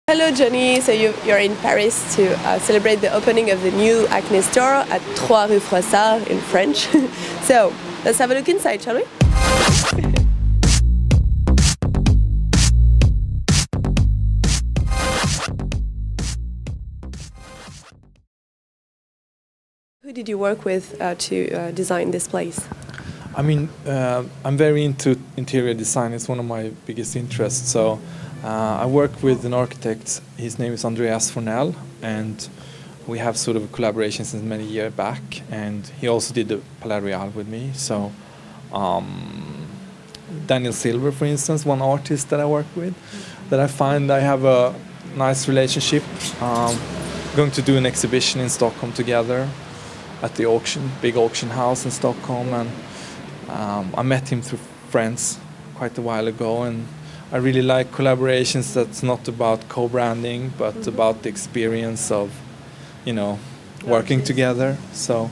Hello Jonny, so you're in Paris to celebrate the opening of the new Acne store at 3 rue Froissart in French. So let's have a look inside, shall we? Who did you work with to design this place? I mean, I'm very into interior design. It's one of my biggest interests. So I work with an architect. His name is Andreas Fornell, and we have sort of a collaboration since many years back. And he also did the Palais Royal with me. So Daniel Silver, for instance, one artist that I work with, that I find I have a nice relationship. Going to do an exhibition in Stockholm together at the big auction house in Stockholm, and I met him through friends quite a while ago, and I really like collaborations that's not about co-branding but about the experience of, working together. So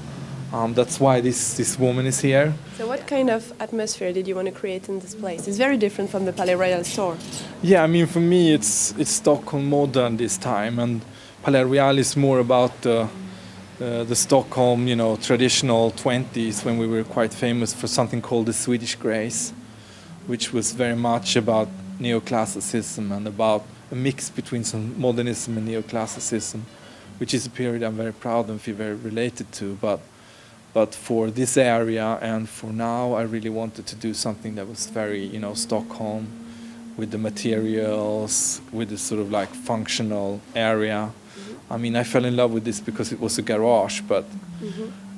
that's why this woman is here. So what kind of atmosphere did you want to create in this place? It's very different from the Palais Royal store. Yeah, I mean, for me it's Stockholm modern this time, and Palais Royal is more about the Stockholm, traditional 20s, when we were quite famous for something called the Swedish Grace, which was very much about neoclassicism and about a mix between some modernism and neoclassicism, which is a period I'm very proud and feel very related to. But for this area and for now, I really wanted to do something that was very, Stockholm, with the materials, with the sort of like functional area. I mean, I fell in love with this because it was a garage, but...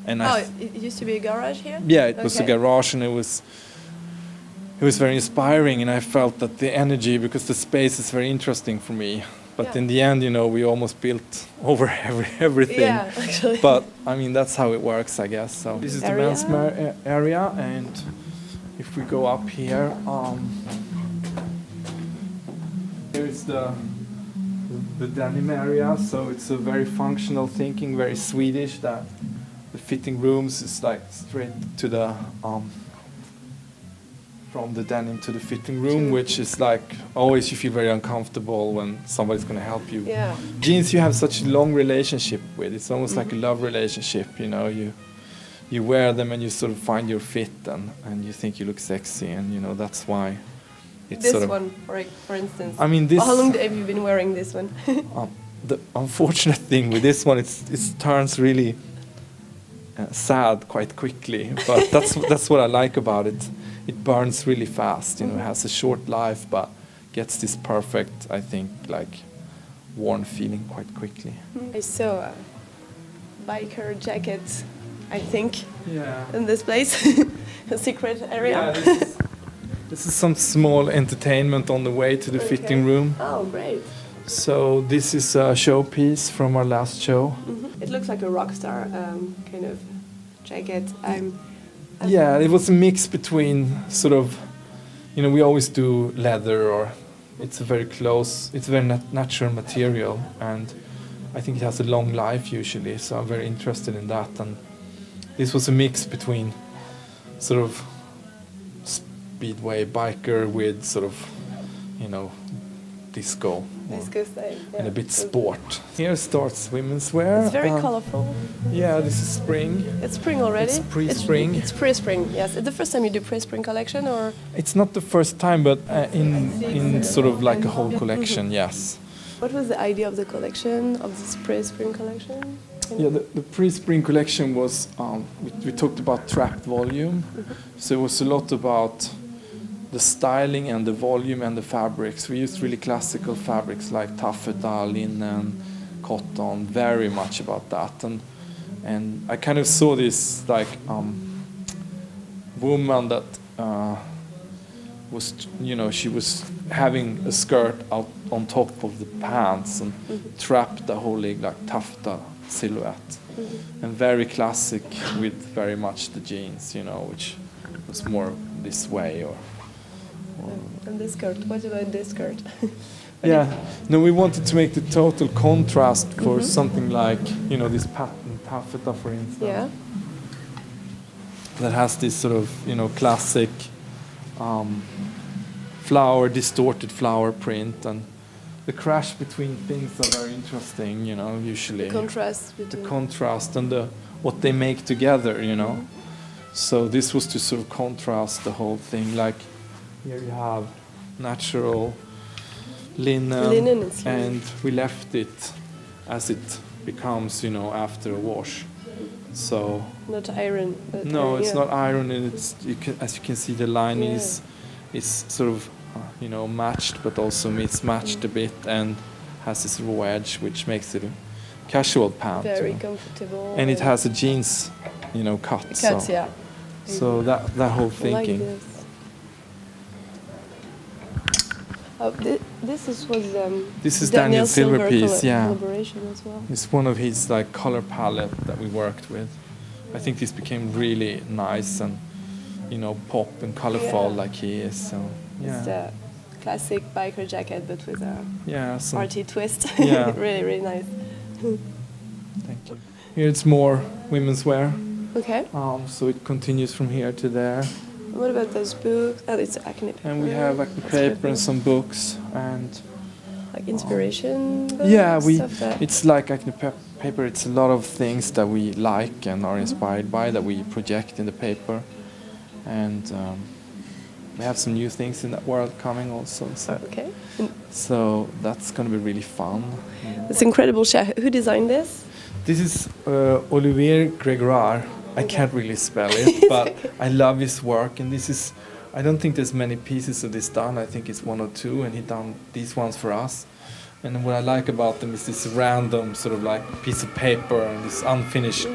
And it used to be a garage here? Yeah, it was a garage, and it was very inspiring, and I felt that the energy, because the space is very interesting for me. But in the end, we almost built over everything. Yeah, actually. But, I mean, that's how it works, I guess. So this is the men's area, and if we go up here, here's the denim area, so it's a very functional thinking, very Swedish, that the fitting rooms is like straight to the from the denim to the fitting room, which is like always you feel very uncomfortable when somebody's going to help you. Yeah. Jeans you have such a long relationship with. It's almost like a love relationship, you wear them and you sort of find your fit, and you think you look sexy, and that's why. It's this sort of one, for instance. I mean, this. How long have you been wearing this one? The unfortunate thing with this one, it turns really sad quite quickly. But that's what I like about it. It burns really fast. It has a short life, but gets this perfect, I think, like worn feeling quite quickly. I saw a biker jacket, I think, in this place, a secret area. Yeah, this is some small entertainment on the way to the fitting room. Oh, great. So this is a showpiece from our last show. It looks like a rock star kind of jacket. Yeah, it was a mix between sort of, we always do leather, or it's a very natural material, and I think it has a long life usually, so I'm very interested in that. And this was a mix between sort of speedway biker with sort of, disco style, and a bit sport. Here starts women's wear. It's very colorful. Yeah, this is spring. It's spring already? It's pre-spring. It's pre-spring, yes. It's the first time you do pre-spring collection, or? It's not the first time, but in sort of like a whole collection, yes. What was the idea of the collection, of this pre-spring collection? Yeah, the pre-spring collection was, we talked about trapped volume. So it was a lot about the styling and the volume and the fabrics. We used really classical fabrics like taffeta, linen, cotton, very much about that. And I kind of saw this like woman that was, she was having a skirt out on top of the pants and trapped the whole leg like taffeta silhouette. And very classic with very much the jeans, which was more this way. And this skirt, what about this skirt? No, we wanted to make the total contrast for something like, this pattern taffeta, for instance. Yeah. That has this sort of, classic distorted flower print, and the crash between things are very interesting, you know, usually. The contrast between... The contrast and what they make together, you know. So this was to sort of contrast the whole thing. Like here you have natural linen and we left it as it becomes, you know, after a wash. So not iron. But no, it's not iron, and it's as you can see, the line is sort of you know, matched, but also mismatched a bit, and has this wedge, which makes it a casual pant. Very comfortable. And it has a jeans, you know, cut. Cuts, yeah. So that whole thinking. Like this. Oh, this was Daniel Silverpiece, collaboration as well. It's one of his like color palette that we worked with. I think this became really nice and, you know, pop and colorful like he is. So it's the classic biker jacket, but with a arty twist. Yeah. Really, really nice. Thank you. Here it's more women's wear. Okay. So it continues from here to there. What about those books? Oh, it's Acne paper. And we have Acne paper and some books and like inspiration books, yeah, it's like Acne paper. It's a lot of things that we like and are inspired by that we project in the paper, and we have some new things in that world coming also. So, okay. So that's going to be really fun. It's incredible. Who designed this? This is Olivier Gregoire. I can't really spell it, but I love his work, and I don't think there's many pieces of this done. I think it's 1 or 2, and he done these ones for us. And what I like about them is this random sort of like piece of paper and this unfinished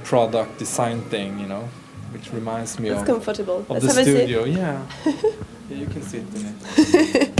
product design thing, you know, which reminds me of the studio. Yeah. Yeah, you can sit in it.